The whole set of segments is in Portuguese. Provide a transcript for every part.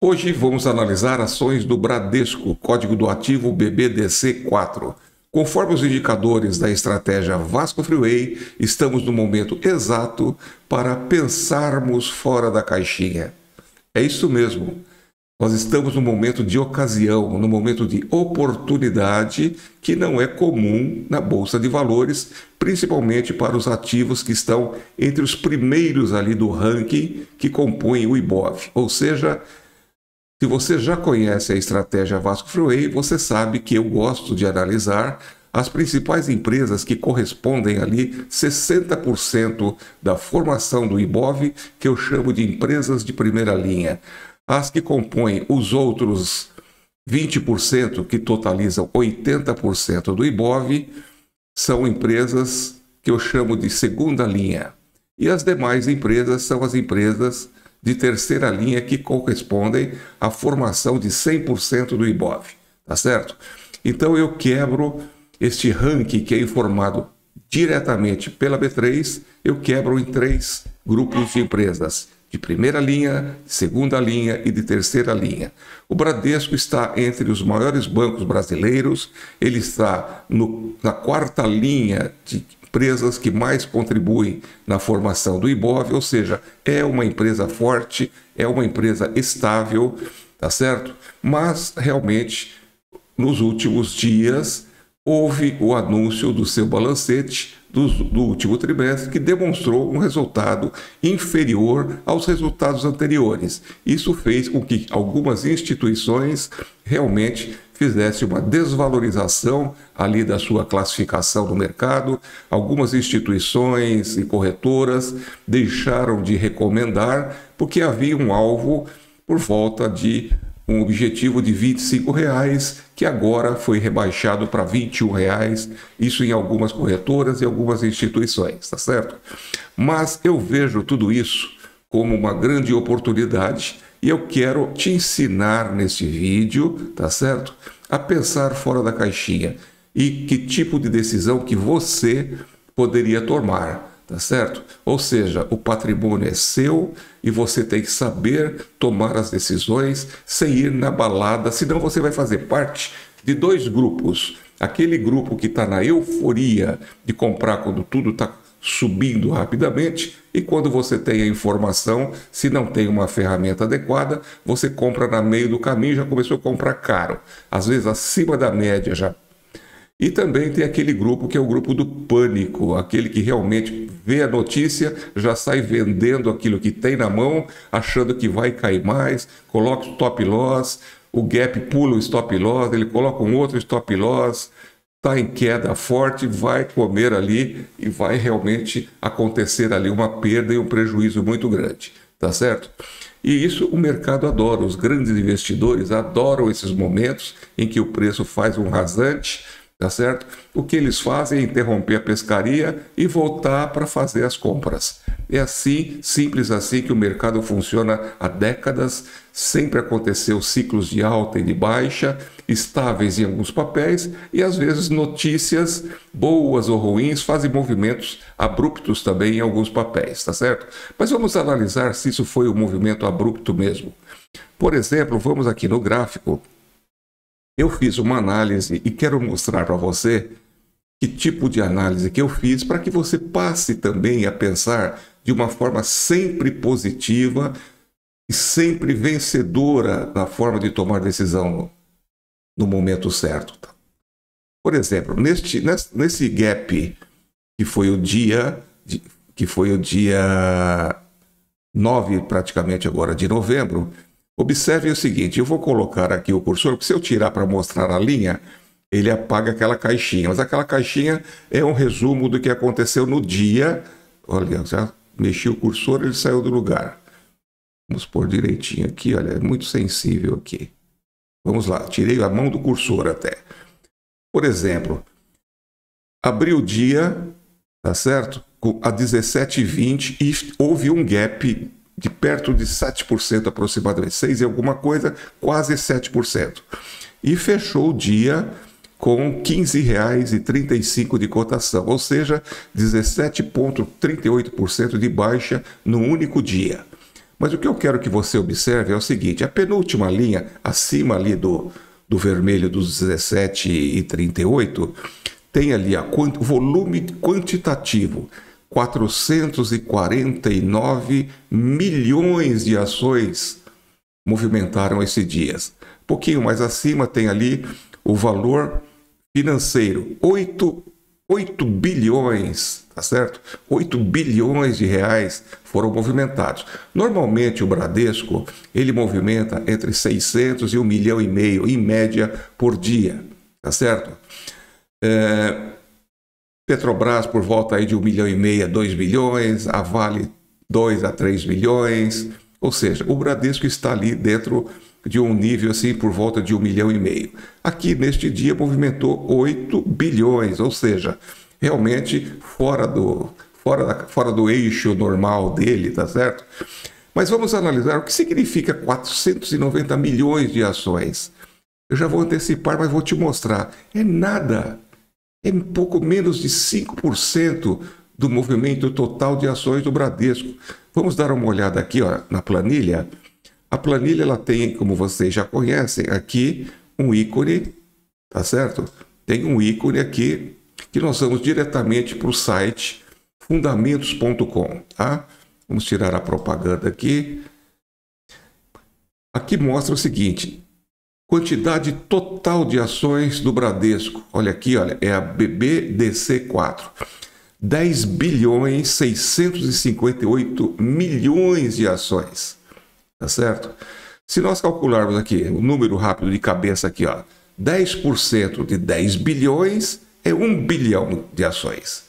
Hoje vamos analisar ações do Bradesco, código do ativo BBDC4. Conforme os indicadores da estratégia Vasco Freeway, estamos no momento exato para pensarmos fora da caixinha. É isso mesmo. Nós estamos no momento de ocasião, no momento de oportunidade que não é comum na Bolsa de Valores, principalmente para os ativos que estão entre os primeiros ali do ranking que compõem o IBOV. Ou seja, se você já conhece a estratégia Vasco Freeway, você sabe que eu gosto de analisar as principais empresas que correspondem ali 60% da formação do IBOV, que eu chamo de empresas de primeira linha. As que compõem os outros 20%, que totalizam 80% do IBOV, são empresas que eu chamo de segunda linha. E as demais empresas são as empresas de terceira linha que correspondem à formação de 100% do IBOV, tá certo? Então eu quebro este ranking que é informado diretamente pela B3, eu quebro em 3 grupos de empresas, de primeira linha, segunda linha e de terceira linha. O Bradesco está entre os maiores bancos brasileiros, ele está na 4ª linha de empresas que mais contribuem na formação do IBOV, ou seja, é uma empresa forte, é uma empresa estável, tá certo? Mas realmente, nos últimos dias, houve o anúncio do seu balancete do último trimestre que demonstrou um resultado inferior aos resultados anteriores. Isso fez com que algumas instituições realmente fizessem uma desvalorização ali da sua classificação no mercado. Algumas instituições e corretoras deixaram de recomendar porque havia um alvo por volta de um objetivo de R$ 25,00, que agora foi rebaixado para R$ 21,00, isso em algumas corretoras e algumas instituições, tá certo? Mas eu vejo tudo isso como uma grande oportunidade e eu quero te ensinar nesse vídeo, tá certo? A pensar fora da caixinha e que tipo de decisão que você poderia tomar. Tá certo? Ou seja, o patrimônio é seu e você tem que saber tomar as decisões sem ir na balada, senão você vai fazer parte de 2 grupos. Aquele grupo que está na euforia de comprar quando tudo está subindo rapidamente e quando você tem a informação, se não tem uma ferramenta adequada, você compra no meio do caminho e já começou a comprar caro. Às vezes acima da média já. E também tem aquele grupo que é o grupo do pânico, aquele que realmente vê a notícia, já sai vendendo aquilo que tem na mão, achando que vai cair mais, coloca o stop loss, o gap pula o stop loss, ele coloca um outro stop loss, está em queda forte, vai comer ali e vai realmente acontecer ali uma perda e um prejuízo muito grande, tá certo? E isso o mercado adora, os grandes investidores adoram esses momentos em que o preço faz um rasante, tá certo? O que eles fazem é interromper a pescaria e voltar para fazer as compras. É assim, simples assim que o mercado funciona há décadas, sempre aconteceu ciclos de alta e de baixa, estáveis em alguns papéis e às vezes notícias boas ou ruins fazem movimentos abruptos também em alguns papéis, tá certo? Mas vamos analisar se isso foi um movimento abrupto mesmo. Por exemplo, vamos aqui no gráfico. Eu fiz uma análise e quero mostrar para você que tipo de análise que eu fiz para que você passe também a pensar de uma forma sempre positiva e sempre vencedora na forma de tomar decisão no momento certo. Por exemplo, nesse gap que foi o dia 9 praticamente agora de novembro, observe o seguinte, eu vou colocar aqui o cursor, porque se eu tirar para mostrar a linha, ele apaga aquela caixinha. Mas aquela caixinha é um resumo do que aconteceu no dia. Olha, já mexi o cursor, ele saiu do lugar. Vamos pôr direitinho aqui, olha, é muito sensível aqui. Vamos lá, tirei a mão do cursor até. Por exemplo, abri o dia, tá certo? A 17h20 e houve um gap de perto de 7% aproximadamente, 6 e alguma coisa, quase 7%. E fechou o dia com R$ 15,35 de cotação, ou seja, 17,38% de baixa no único dia. Mas o que eu quero que você observe é o seguinte, a penúltima linha, acima ali do vermelho dos 17,38, tem ali o volume quantitativo, 449 milhões de ações movimentaram esses dias. Um pouquinho mais acima tem ali o valor financeiro, 8 bilhões, tá certo? 8 bilhões de reais foram movimentados. Normalmente o Bradesco, ele movimenta entre 600 e 1,5 milhão, em média, por dia, tá certo? Petrobras por volta aí de 1,5 milhão a 2 bilhões, a Vale 2 a 3 bilhões, ou seja, o Bradesco está ali dentro de um nível assim por volta de 1,5 milhão. Aqui neste dia movimentou 8 bilhões, ou seja, realmente fora do eixo normal dele, tá certo? Mas vamos analisar o que significa 490 milhões de ações. Eu já vou antecipar, mas vou te mostrar. É nada. É um pouco menos de 5% do movimento total de ações do Bradesco. Vamos dar uma olhada aqui, ó, na planilha. A planilha ela tem, como vocês já conhecem, aqui um ícone, tá certo? Tem um ícone aqui que nós vamos diretamente para o site fundamentos.com, tá? Vamos tirar a propaganda aqui. Aqui mostra o seguinte: quantidade total de ações do Bradesco. Olha aqui, olha, é a BBDC4. 10 bilhões 658 milhões de ações. Tá certo? Se nós calcularmos aqui o número rápido de cabeça aqui, ó, 10% de 10 bilhões é 1 bilhão de ações.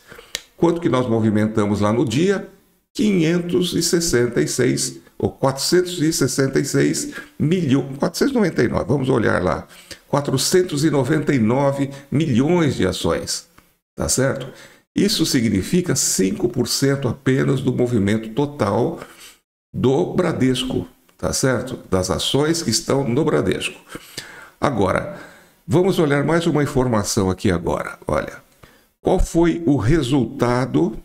Quanto que nós movimentamos lá no dia? 566 ou 466 milhões, 499, vamos olhar lá, 499 milhões de ações, tá certo? Isso significa 5% apenas do movimento total do Bradesco, tá certo? Das ações que estão no Bradesco. Agora, vamos olhar mais uma informação aqui agora, olha. Qual foi o resultado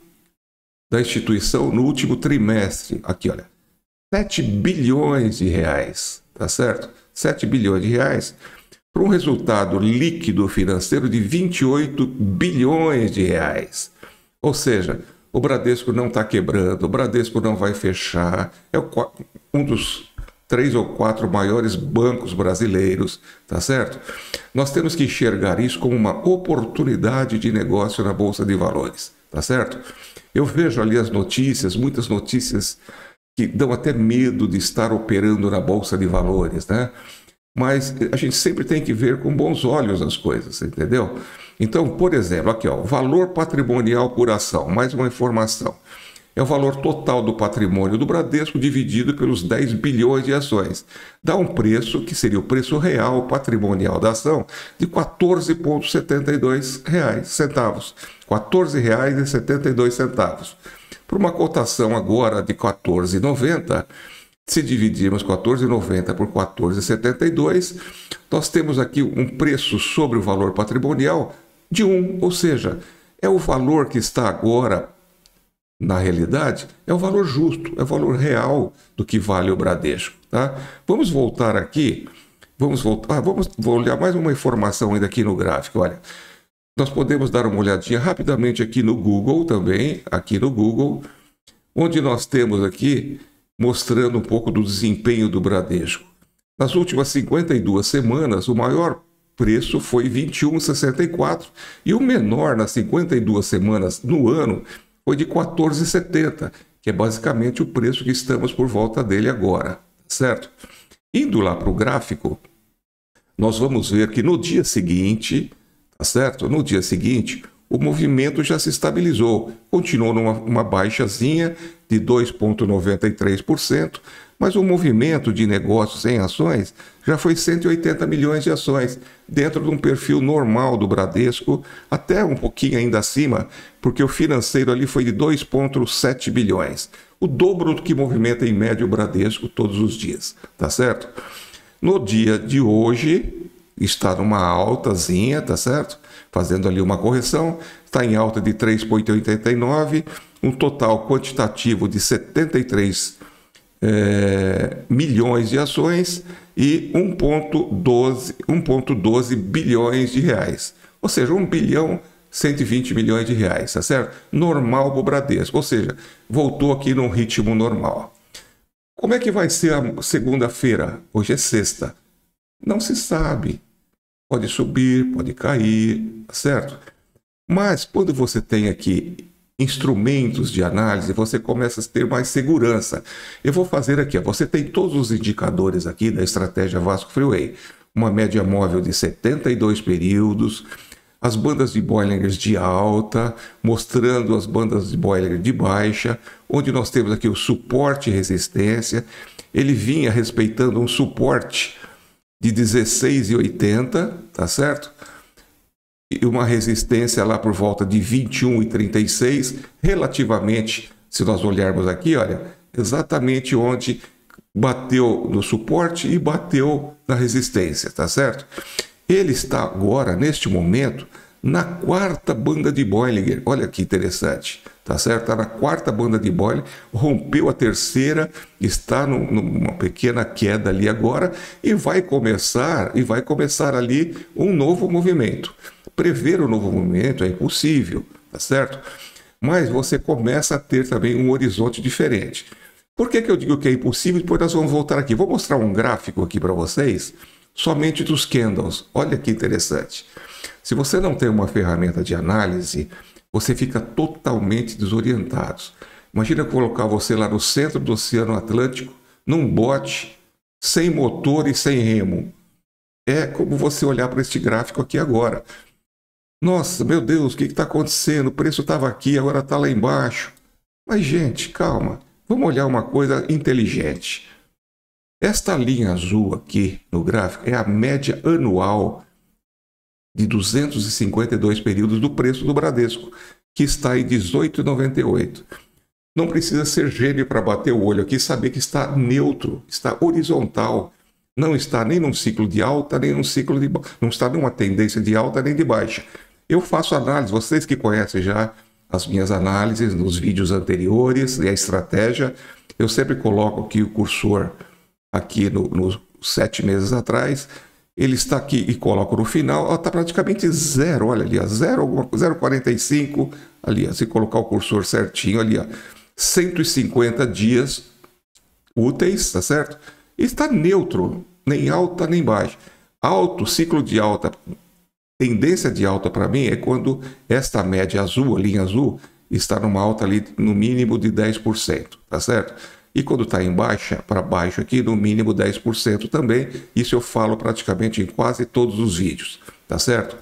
da instituição no último trimestre? Aqui, olha. 7 bilhões de reais, tá certo? 7 bilhões de reais para um resultado líquido financeiro de 28 bilhões de reais. Ou seja, o Bradesco não está quebrando, o Bradesco não vai fechar, é um dos 3 ou 4 maiores bancos brasileiros, tá certo? Nós temos que enxergar isso como uma oportunidade de negócio na Bolsa de Valores, tá certo? Eu vejo ali as notícias, muitas notícias que dão até medo de estar operando na Bolsa de Valores, né? Mas a gente sempre tem que ver com bons olhos as coisas, entendeu? Então, por exemplo, aqui, ó, valor patrimonial por ação, mais uma informação. É o valor total do patrimônio do Bradesco dividido pelos 10 bilhões de ações. Dá um preço, que seria o preço real patrimonial da ação, de R$ 14,72. R$ 14,72. Para uma cotação agora de R$ 14,90, se dividirmos 14,90 por 14,72, nós temos aqui um preço sobre o valor patrimonial de 1, ou seja, é o valor que está agora, na realidade, é o valor justo, é o valor real do que vale o Bradesco. Tá? Vamos voltar aqui, vou olhar mais uma informação ainda aqui no gráfico, olha. Nós podemos dar uma olhadinha rapidamente aqui no Google também, aqui no Google, onde nós temos aqui mostrando um pouco do desempenho do Bradesco. Nas últimas 52 semanas, o maior preço foi R$ 21,64 e o menor nas 52 semanas no ano foi de R$ 14,70, que é basicamente o preço que estamos por volta dele agora, certo? Indo lá para o gráfico, nós vamos ver que no dia seguinte, tá certo? No dia seguinte, o movimento já se estabilizou, continuou numa baixazinha de 2,93%, mas o movimento de negócios em ações já foi 180 milhões de ações, dentro de um perfil normal do Bradesco, até um pouquinho ainda acima, porque o financeiro ali foi de 2,7 bilhões, o dobro do que movimenta em média o Bradesco todos os dias, tá certo? No dia de hoje, está numa altazinha, tá certo? Fazendo ali uma correção, está em alta de 3,89, um total quantitativo de 73 milhões de ações e 1,12 bilhões de reais. Ou seja, 1 bilhão 120 milhões de reais, tá certo? Normal para o Bradesco, ou seja, voltou aqui num ritmo normal. Como é que vai ser a segunda-feira? Hoje é sexta. Não se sabe. Pode subir, pode cair, tá certo? Mas quando você tem aqui instrumentos de análise, você começa a ter mais segurança. Eu vou fazer aqui, ó, você tem todos os indicadores aqui da estratégia Vasco Freeway. Uma média móvel de 72 períodos, as bandas de Bollinger de alta, mostrando as bandas de Bollinger de baixa, onde nós temos aqui o suporte e resistência. Ele vinha respeitando um suporte de 16,80, tá certo? E uma resistência lá por volta de 21,36, relativamente, se nós olharmos aqui, olha, exatamente onde bateu no suporte e bateu na resistência, tá certo? Ele está agora, neste momento, na quarta banda de Bollinger. Olha que interessante, tá certo? Está na quarta banda de Bollinger, rompeu a terceira, está numa pequena queda ali agora e vai começar ali um novo movimento. Prever o novo movimento é impossível, tá certo? Mas você começa a ter também um horizonte diferente. Por que eu digo que é impossível? Depois nós vamos voltar aqui. Vou mostrar um gráfico aqui para vocês, somente dos candles. Olha que interessante. Se você não tem uma ferramenta de análise, você fica totalmente desorientado. Imagina colocar você lá no centro do Oceano Atlântico, num bote, sem motor e sem remo. É como você olhar para este gráfico aqui agora. Nossa, meu Deus, o que está acontecendo? O preço estava aqui, agora está lá embaixo. Mas, gente, calma. Vamos olhar uma coisa inteligente. Esta linha azul aqui no gráfico é a média anual de 252 períodos do preço do Bradesco, que está em 18,98. Não precisa ser gênio para bater o olho aqui e saber que está neutro, está horizontal. Não está nem num ciclo de alta, nem num ciclo de baixa. Não está numa tendência de alta nem de baixa. Eu faço análise, vocês que conhecem já as minhas análises nos vídeos anteriores e a estratégia, eu sempre coloco aqui o cursor aqui nos 7 meses atrás, ele está aqui e coloco no final, está praticamente zero, olha ali, 0,45, ali, ó, se colocar o cursor certinho ali, ó, 150 dias úteis, tá certo? E está neutro, nem alta nem baixa. Alto, ciclo de alta, tendência de alta para mim é quando esta média azul, a linha azul, está numa alta ali no mínimo de 10%, tá certo? E quando está em baixa, para baixo aqui, no mínimo 10% também. Isso eu falo praticamente em quase todos os vídeos, tá certo?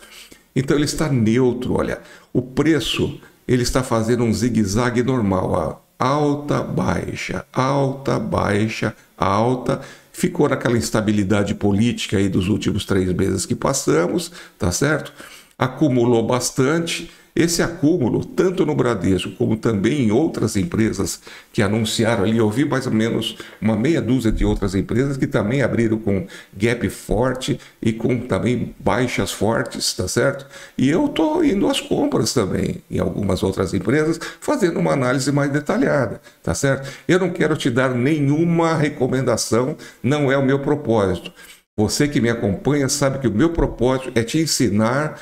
Então ele está neutro, olha. O preço, ele está fazendo um zigue-zague normal, ó. Alta, baixa, alta, baixa, alta. Ficou naquela instabilidade política aí dos últimos 3 meses que passamos, tá certo? Acumulou bastante. Esse acúmulo, tanto no Bradesco como também em outras empresas que anunciaram ali, eu vi mais ou menos uma meia dúzia de outras empresas que também abriram com gap forte e com também baixas fortes, tá certo? E eu estou indo às compras também em algumas outras empresas, fazendo uma análise mais detalhada, tá certo? Eu não quero te dar nenhuma recomendação, não é o meu propósito. Você que me acompanha sabe que o meu propósito é te ensinar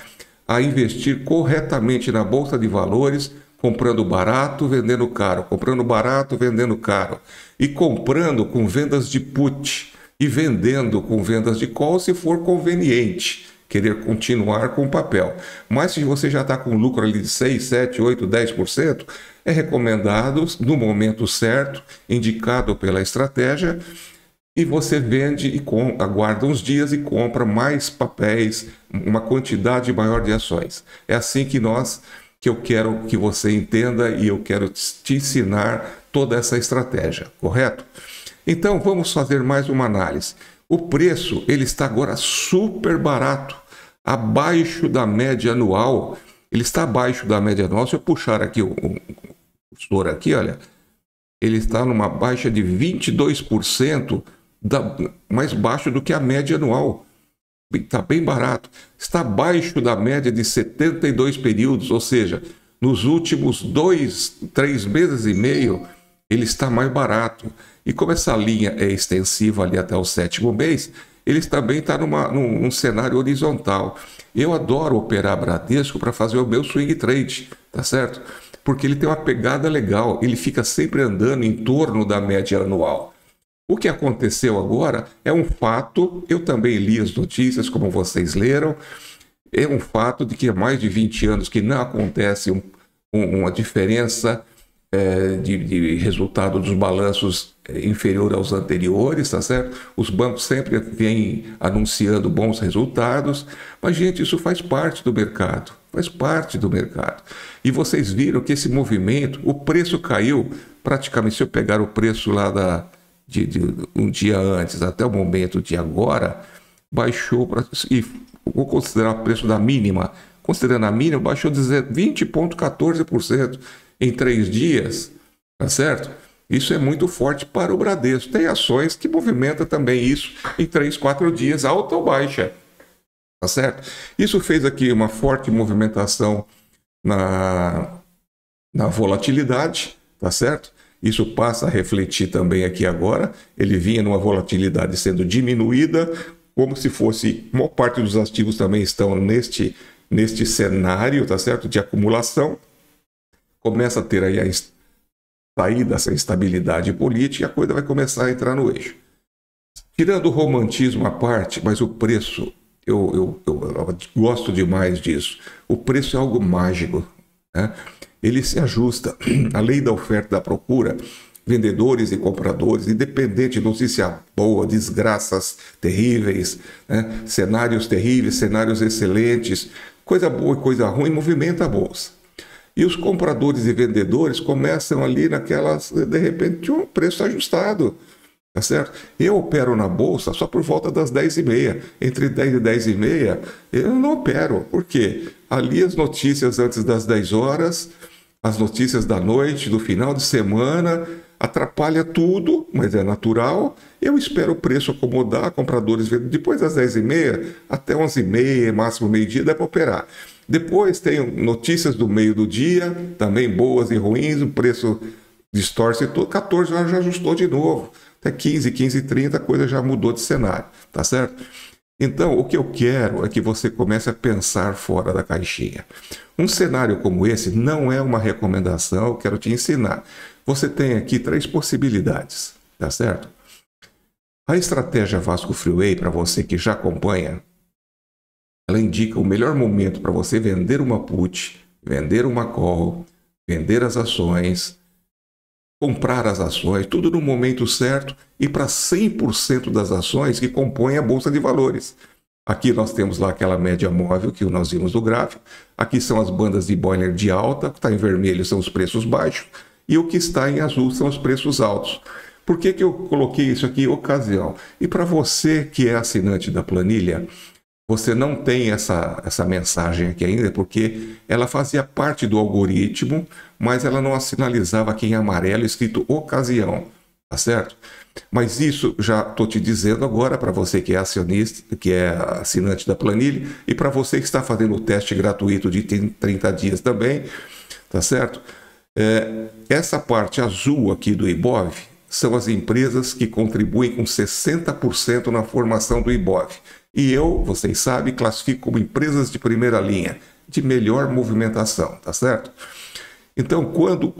a investir corretamente na Bolsa de Valores, comprando barato, vendendo caro, comprando barato, vendendo caro, e comprando com vendas de put e vendendo com vendas de call se for conveniente, querer continuar com o papel. Mas se você já está com lucro ali de 6, 7, 8, 10%, é recomendado no momento certo, indicado pela estratégia, e você vende e aguarda uns dias e compra mais papéis, uma quantidade maior de ações. É assim que eu quero que você entenda e eu quero te ensinar toda essa estratégia, correto? Então vamos fazer mais uma análise. O preço ele está agora super barato, abaixo da média anual. Ele está abaixo da média anual. Se eu puxar aqui o cursor aqui, olha, ele está numa baixa de 22%. Mais baixo do que a média anual. Está bem barato. Está abaixo da média de 72 períodos, ou seja, nos últimos 3 meses e meio, ele está mais barato. E como essa linha é extensiva ali até o 7º mês, ele também está num cenário horizontal. Eu adoro operar Bradesco para fazer o meu swing trade, tá certo? Porque ele tem uma pegada legal, ele fica sempre andando em torno da média anual. O que aconteceu agora é um fato, eu também li as notícias, como vocês leram, é um fato de que há mais de 20 anos que não acontece uma diferença de resultado dos balanços inferior aos anteriores, tá certo? Os bancos sempre vêm anunciando bons resultados, mas, gente, isso faz parte do mercado, faz parte do mercado. E vocês viram que esse movimento, o preço caiu praticamente, se eu pegar o preço lá de um dia antes até o momento de agora, baixou, e vou considerar o preço da mínima, considerando a mínima, baixou 20,14% em 3 dias, tá certo? Isso é muito forte para o Bradesco. Tem ações que movimentam também isso em 3, 4 dias, alta ou baixa, tá certo? Isso fez aqui uma forte movimentação na volatilidade, tá certo? Isso passa a refletir também aqui agora. Ele vinha numa volatilidade sendo diminuída, como se fosse, a maior parte dos ativos também estão neste cenário, tá certo? De acumulação. Começa a ter aí a sair dessa instabilidade política e a coisa vai começar a entrar no eixo. Tirando o romantismo à parte, mas o preço, eu gosto demais disso. O preço é algo mágico, né? Ele se ajusta à lei da oferta e da procura, vendedores e compradores, independente de notícia boa, desgraças terríveis, né? Cenários terríveis, cenários excelentes, coisa boa e coisa ruim, movimenta a bolsa. E os compradores e vendedores começam ali naquelas, de repente, um preço ajustado, tá certo? Eu opero na bolsa só por volta das 10h30. Entre 10 e 10h30, eu não opero. Por quê? Ali as notícias antes das 10 horas, as notícias da noite, do final de semana, atrapalha tudo, mas é natural. Eu espero o preço acomodar, compradores vendendo. Depois das 10h30 até 11h30, máximo meio-dia, dá para operar. Depois tem notícias do meio do dia, também boas e ruins, o preço distorce todo. 14 horas já ajustou de novo. Até 15h30 a coisa já mudou de cenário, tá certo? Então, o que eu quero é que você comece a pensar fora da caixinha. Um cenário como esse não é uma recomendação, eu quero te ensinar. Você tem aqui 3 possibilidades, tá certo? A estratégia Vasco Freeway, para você que já acompanha, ela indica o melhor momento para você vender uma put, vender uma call, vender as ações, comprar as ações, tudo no momento certo e para 100% das ações que compõem a Bolsa de Valores. Aqui nós temos lá aquela média móvel que nós vimos no gráfico. Aqui são as bandas de Bollinger de alta, o que está em vermelho são os preços baixos e o que está em azul são os preços altos. Por que eu coloquei isso aqui? Ocasião. E para você que é assinante da planilha, você não tem essa mensagem aqui ainda, porque ela fazia parte do algoritmo, mas ela não sinalizava aqui em amarelo escrito ocasião, tá certo? Mas isso já estou te dizendo agora para você que é acionista, que é assinante da planilha, e para você que está fazendo o teste gratuito de 30 dias também, tá certo? Essa parte azul aqui do Ibov são as empresas que contribuem com 60% na formação do Ibov. E eu, vocês sabem, classifico como empresas de primeira linha, de melhor movimentação, tá certo? Então, quando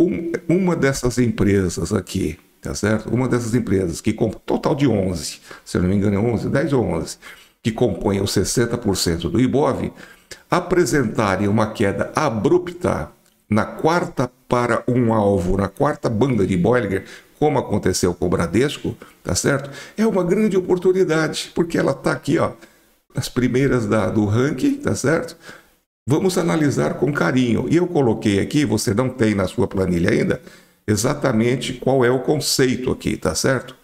uma dessas empresas aqui, tá certo? Uma dessas empresas que compõe, total de 11, se eu não me engano é 11, 10 ou 11, que compõem os 60% do Ibov, apresentarem uma queda abrupta na quarta para um alvo, na quarta banda de Bollinger, como aconteceu com o Bradesco, tá certo? É uma grande oportunidade, porque ela está aqui, ó, nas primeiras do ranking, tá certo? Vamos analisar com carinho. E eu coloquei aqui, você não tem na sua planilha ainda, exatamente qual é o conceito aqui, tá certo?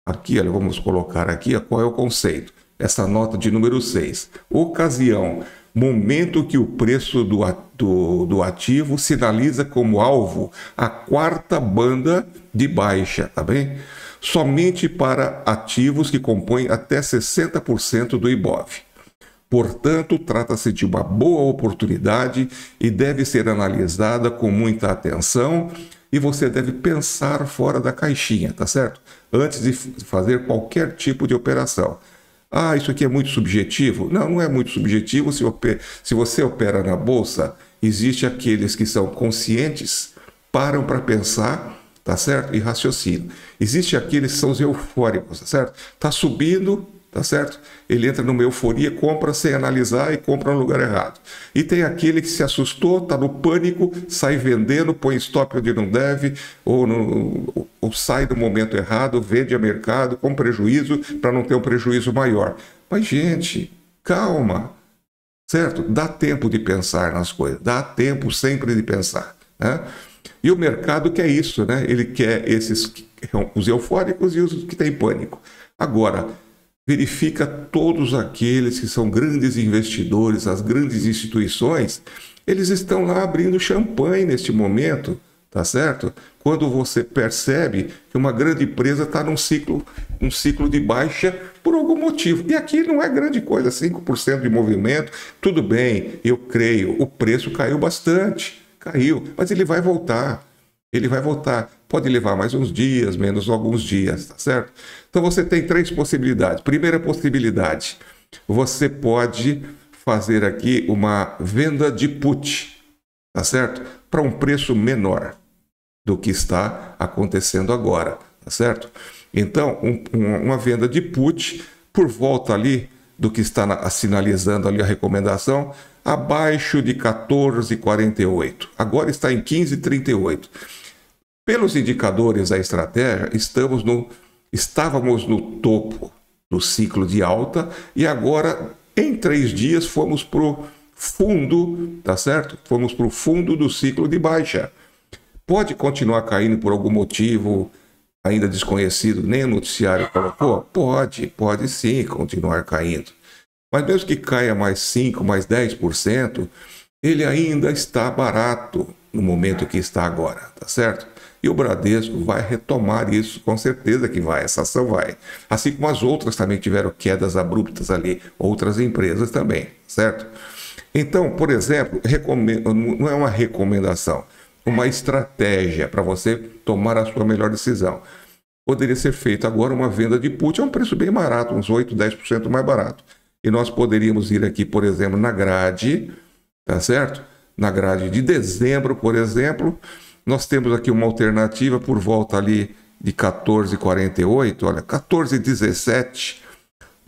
Aqui, olha, vamos colocar aqui, ó, qual é o conceito. Essa nota de número 6. Ocasião, momento que o preço do ativo sinaliza como alvo a quarta banda de baixa, tá bem? Somente para ativos que compõem até 60% do Ibov. Portanto, trata-se de uma boa oportunidade e deve ser analisada com muita atenção e você deve pensar fora da caixinha, tá certo? Antes de fazer qualquer tipo de operação. Ah, isso aqui é muito subjetivo? Não, não é muito subjetivo. Se você opera na bolsa, existe aqueles que são conscientes, param para pensar, tá certo? E raciocinam. Existe aqueles que são os eufóricos, tá certo? Tá subindo, tá certo? Ele entra numa euforia, compra sem analisar e compra no lugar errado. E tem aquele que se assustou, tá no pânico, sai vendendo, põe stop onde não deve, ou sai do momento errado, vende a mercado com prejuízo para não ter um prejuízo maior. Mas, gente, calma, certo? Dá tempo de pensar nas coisas, dá tempo sempre de pensar, né? E o mercado quer isso, né? Ele quer os eufóricos e os que têm pânico. Agora, verifica todos aqueles que são grandes investidores, as grandes instituições, eles estão lá abrindo champanhe neste momento, tá certo? Quando você percebe que uma grande empresa está um ciclo de baixa por algum motivo. E aqui não é grande coisa, 5% de movimento, tudo bem, eu creio, o preço caiu bastante. Caiu, mas ele vai voltar. Ele vai voltar. Pode levar mais uns dias, menos alguns dias, tá certo? Então você tem 3 possibilidades. Primeira possibilidade, você pode fazer aqui uma venda de put, tá certo? Para um preço menor do que está acontecendo agora, tá certo? Então, uma venda de put por volta ali do que está sinalizando ali a recomendação, abaixo de 14,48. Agora está em 15,38. Pelos indicadores da estratégia, estávamos no topo do ciclo de alta e agora, em 3 dias, fomos para o fundo, tá certo? Fomos para o fundo do ciclo de baixa. Pode continuar caindo por algum motivo ainda desconhecido, nem o noticiário colocou? Pode sim continuar caindo. Mas mesmo que caia mais 5%, mais 10%, ele ainda está barato no momento que está agora, tá certo? E o Bradesco vai retomar isso, com certeza que vai, essa ação vai. Assim como as outras também tiveram quedas abruptas ali, outras empresas também, certo? Então, por exemplo, não é uma recomendação, uma estratégia para você tomar a sua melhor decisão. Poderia ser feita agora uma venda de put a um preço bem barato, uns 8%, 10% mais barato. E nós poderíamos ir aqui, por exemplo, na grade, tá certo? Na grade de dezembro, por exemplo, nós temos aqui uma alternativa por volta ali de 14,48, olha, 14,17,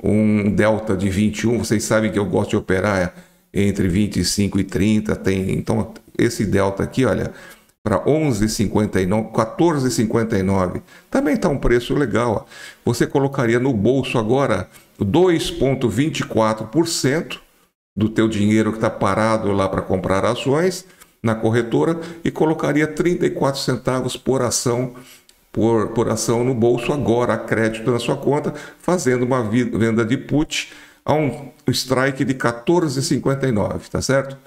um delta de 21, vocês sabem que eu gosto de operar entre 25 e 30, então esse delta aqui, olha, para 11,59, 14,59, também está um preço legal. Você colocaria no bolso agora 2,24% do teu dinheiro que está parado lá para comprar ações na corretora e colocaria 34 centavos por ação no bolso agora, a crédito na sua conta, fazendo uma venda de put a um strike de 14,59, tá certo?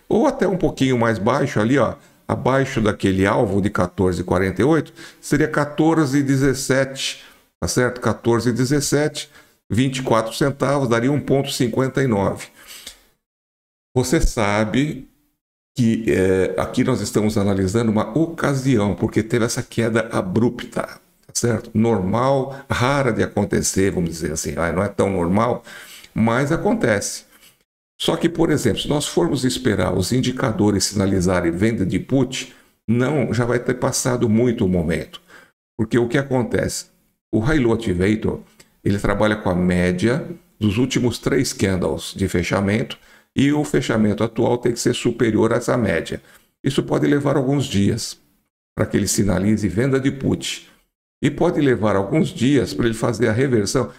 Ou até um pouquinho mais baixo ali, ó, abaixo daquele alvo de 14,48, seria 14,17, tá certo? 14,17, 24 centavos, daria 1,59. Você sabe que aqui nós estamos analisando uma ocasião, porque teve essa queda abrupta, tá certo? Normal, rara de acontecer, vamos dizer assim, não é tão normal, mas acontece. Só que, por exemplo, se nós formos esperar os indicadores sinalizarem venda de put, já vai ter passado muito o momento. Porque o que acontece? O High Low Activator, ele trabalha com a média dos últimos 3 candles de fechamento e o fechamento atual tem que ser superior a essa média. Isso pode levar alguns dias para que ele sinalize venda de put. E pode levar alguns dias para ele fazer a reversão.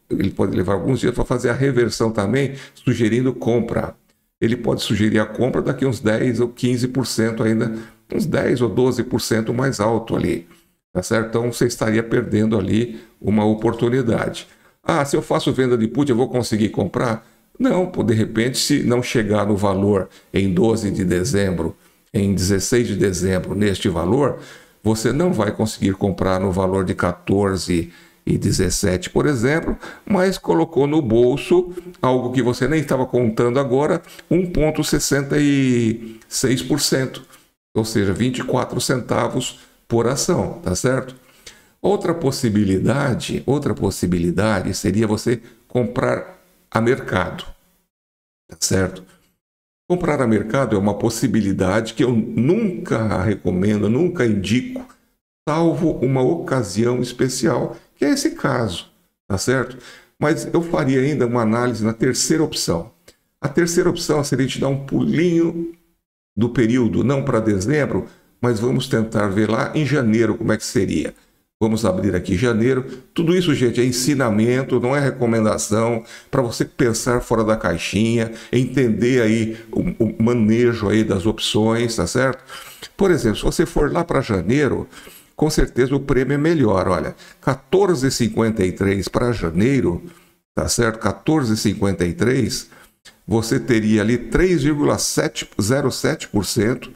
Ele pode levar alguns dias para fazer a reversão também, sugerindo compra. Ele pode sugerir a compra daqui uns 10 ou 15% ainda, uns 10 ou 12% mais alto ali. Tá certo? Então você estaria perdendo ali uma oportunidade. Se eu faço venda de put, eu vou conseguir comprar? Não, de repente, se não chegar no valor em 12 de dezembro, em 16 de dezembro, neste valor, você não vai conseguir comprar no valor de 14,17, por exemplo, mas colocou no bolso algo que você nem estava contando agora, 1,66%. ou seja, 24 centavos por ação, tá certo? Outra possibilidade seria você comprar a mercado, tá certo? Comprar a mercado é uma possibilidade que eu nunca recomendo, nunca indico, salvo uma ocasião especial, que é esse caso, tá certo? Mas eu faria ainda uma análise na terceira opção. A terceira opção seria te dar um pulinho do período, não para dezembro, mas vamos tentar ver lá em janeiro como é que seria. Vamos abrir aqui janeiro. Tudo isso, gente, é ensinamento, não é recomendação, para você pensar fora da caixinha, entender aí o manejo aí das opções, tá certo? Por exemplo, se você for lá para janeiro, com certeza o prêmio é melhor. Olha, 14,53 para janeiro, tá certo? 14,53, você teria ali 3,07%,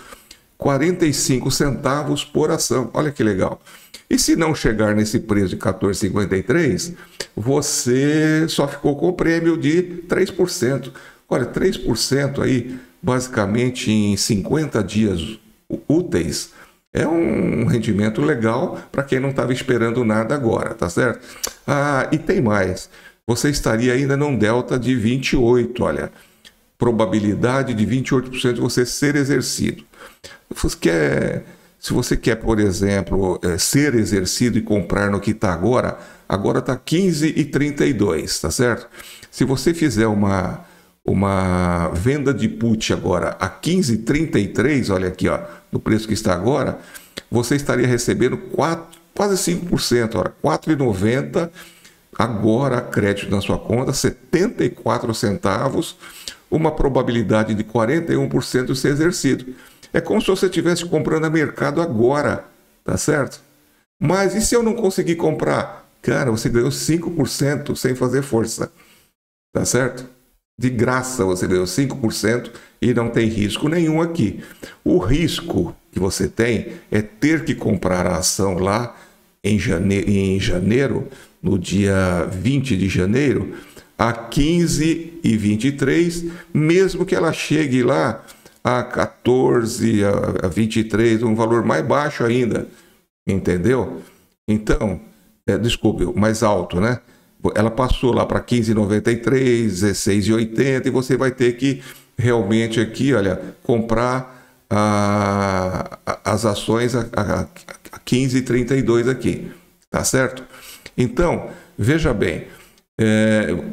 45 centavos por ação. Olha que legal. E se não chegar nesse preço de 14,53, você só ficou com o prêmio de 3%. Olha, 3% aí, basicamente em 50 dias úteis, é um rendimento legal para quem não estava esperando nada agora, tá certo? Ah, e tem mais. Você estaria ainda num delta de 28, olha. Probabilidade de 28% de você ser exercido. Se você quer, por exemplo, ser exercido e comprar no que está agora está 15,32, tá certo? Se você fizer uma venda de put agora a 15,33, olha aqui, ó, no preço que está agora, você estaria recebendo quase 5%, olha, 4,90 agora crédito na sua conta, 74 centavos, uma probabilidade de 41% de ser exercido. É como se você estivesse comprando a mercado agora, tá certo? Mas e se eu não conseguir comprar? Cara, você ganhou 5% sem fazer força, tá certo? De graça você ganhou 5% e não tem risco nenhum aqui. O risco que você tem é ter que comprar a ação lá em janeiro, no dia 20 de janeiro, a 15,23, mesmo que ela chegue lá a 14, a 23, um valor mais baixo ainda, entendeu? Então, desculpe, mais alto, né? Ela passou lá para 15,93, 16,80 e você vai ter que realmente aqui, olha, comprar as ações a 15,32 aqui, tá certo? Então, veja bem,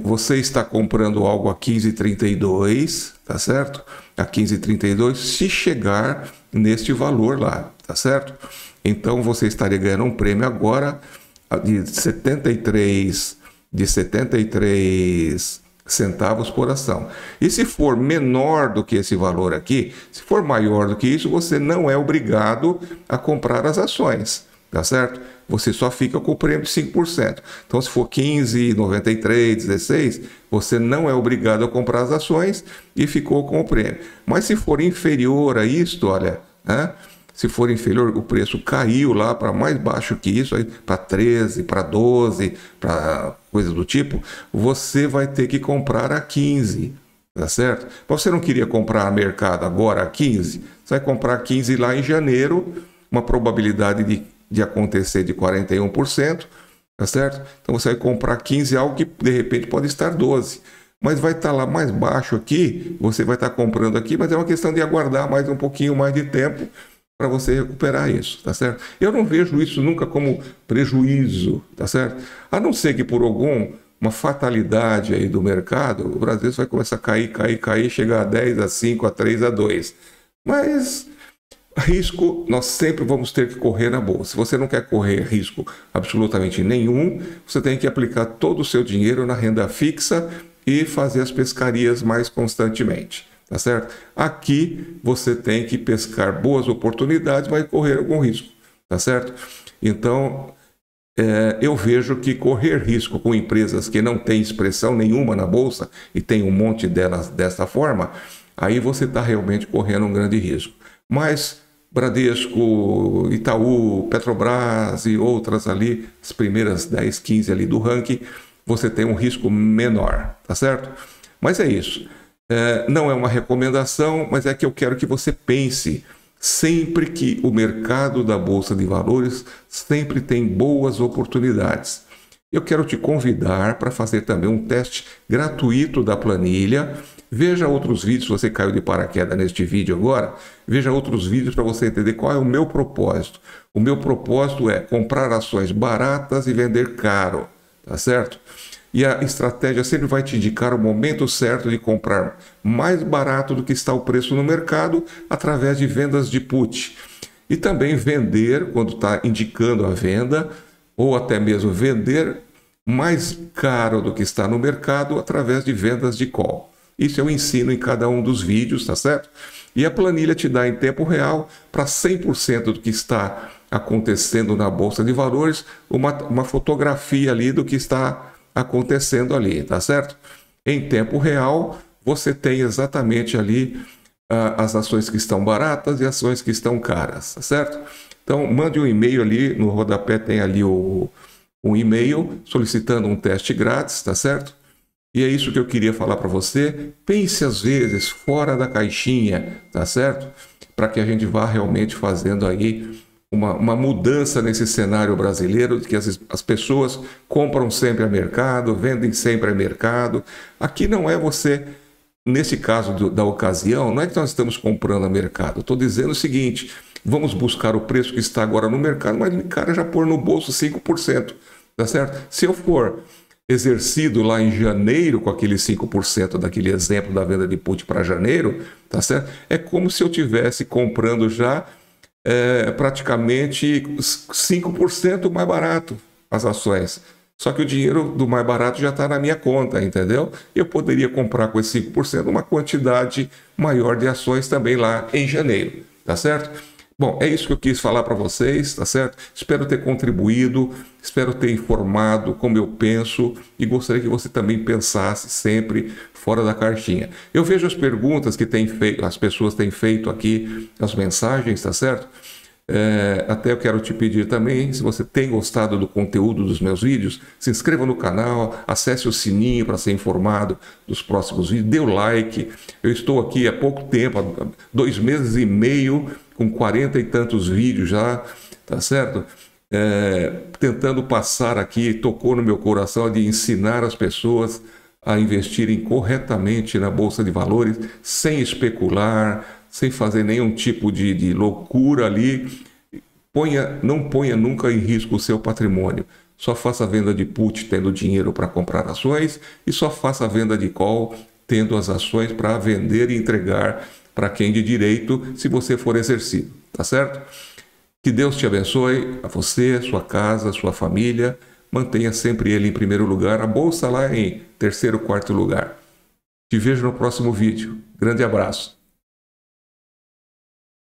você está comprando algo a 15,32, tá certo? A 15,32 se chegar neste valor lá, tá certo? Então você estaria ganhando um prêmio agora de 73 centavos por ação. E se for menor do que esse valor aqui, se for maior do que isso, você não é obrigado a comprar as ações, tá certo? Você só fica com o prêmio de 5%. Então, se for 15, 93, 16, você não é obrigado a comprar as ações e ficou com o prêmio. Mas se for inferior a isto, olha, né? Se for inferior, o preço caiu lá para mais baixo que isso, para 13, para 12, para coisa do tipo, você vai ter que comprar a 15, tá certo? Mas você não queria comprar a mercado agora a 15? Você vai comprar a 15 lá em janeiro, uma probabilidade de acontecer de 41%, tá certo? Então você vai comprar 15, algo que de repente pode estar 12, mas vai estar lá mais baixo aqui, você vai estar comprando aqui, mas é uma questão de aguardar mais um pouquinho mais de tempo para você recuperar isso, tá certo? Eu não vejo isso nunca como prejuízo, tá certo? A não ser que por uma fatalidade aí do mercado, o Brasil vai começar a cair, chegar a 10, a 5, a 3, a 2. Mas risco nós sempre vamos ter que correr na bolsa. Se você não quer correr risco absolutamente nenhum, você tem que aplicar todo o seu dinheiro na renda fixa e fazer as pescarias mais constantemente, tá certo? Aqui você tem que pescar boas oportunidades, mas correr algum risco, tá certo? Então, eu vejo que correr risco com empresas que não têm expressão nenhuma na bolsa e tem um monte delas dessa forma, aí você está realmente correndo um grande risco. Mas Bradesco, Itaú, Petrobras e outras ali, as primeiras 10, 15 ali do ranking, você tem um risco menor, tá certo? Mas é isso. Não é uma recomendação, mas é que eu quero que você pense sempre que o mercado da Bolsa de Valores sempre tem boas oportunidades. Eu quero te convidar para fazer também um teste gratuito da planilha. Veja outros vídeos, se você caiu de paraquedas neste vídeo agora, veja outros vídeos para você entender qual é o meu propósito. O meu propósito é comprar ações baratas e vender caro, tá certo? E a estratégia sempre vai te indicar o momento certo de comprar mais barato do que está o preço no mercado através de vendas de put. E também vender quando está indicando a venda, ou até mesmo vender mais caro do que está no mercado através de vendas de call. Isso eu ensino em cada um dos vídeos, tá certo? E a planilha te dá em tempo real, para 100% do que está acontecendo na Bolsa de Valores, uma fotografia ali do que está acontecendo ali, tá certo? Em tempo real, você tem exatamente ali as ações que estão baratas e ações que estão caras, tá certo? Então, mande um e-mail ali, no rodapé tem ali um e-mail solicitando um teste grátis, tá certo? E é isso que eu queria falar para você. Pense às vezes fora da caixinha, tá certo? Para que a gente vá realmente fazendo aí uma mudança nesse cenário brasileiro, de que as pessoas compram sempre a mercado, vendem sempre a mercado. Aqui não é você, nesse caso da ocasião, não é que nós estamos comprando a mercado. Estou dizendo o seguinte, vamos buscar o preço que está agora no mercado, mas o cara já pôr no bolso 5%, tá certo? Se eu for exercido lá em janeiro com aquele 5% daquele exemplo da venda de put para janeiro, tá certo? É como se eu tivesse comprando já praticamente 5% mais barato as ações. Só que o dinheiro do mais barato já está na minha conta, entendeu? Eu poderia comprar com esse 5% uma quantidade maior de ações também lá em janeiro, tá certo? Bom, é isso que eu quis falar para vocês, tá certo? Espero ter contribuído, espero ter informado como eu penso e gostaria que você também pensasse sempre fora da caixinha. Eu vejo as perguntas que as pessoas têm feito aqui, as mensagens, tá certo? Até eu quero te pedir também, se você tem gostado do conteúdo dos meus vídeos, se inscreva no canal, acesse o sininho para ser informado dos próximos vídeos, dê o like. Eu estou aqui há pouco tempo, há 2 meses e meio, com 40 e tantos vídeos já, tá certo? Tentando passar aqui, tocou no meu coração de ensinar as pessoas a investirem corretamente na Bolsa de Valores, sem especular, sem fazer nenhum tipo de loucura ali. Não ponha nunca em risco o seu patrimônio. Só faça a venda de put tendo dinheiro para comprar ações e só faça a venda de call tendo as ações para vender e entregar para quem de direito, se você for exercido, tá certo? Que Deus te abençoe, a você, sua casa, sua família. Mantenha sempre ele em primeiro lugar, a bolsa lá em terceiro, quarto lugar. Te vejo no próximo vídeo. Grande abraço.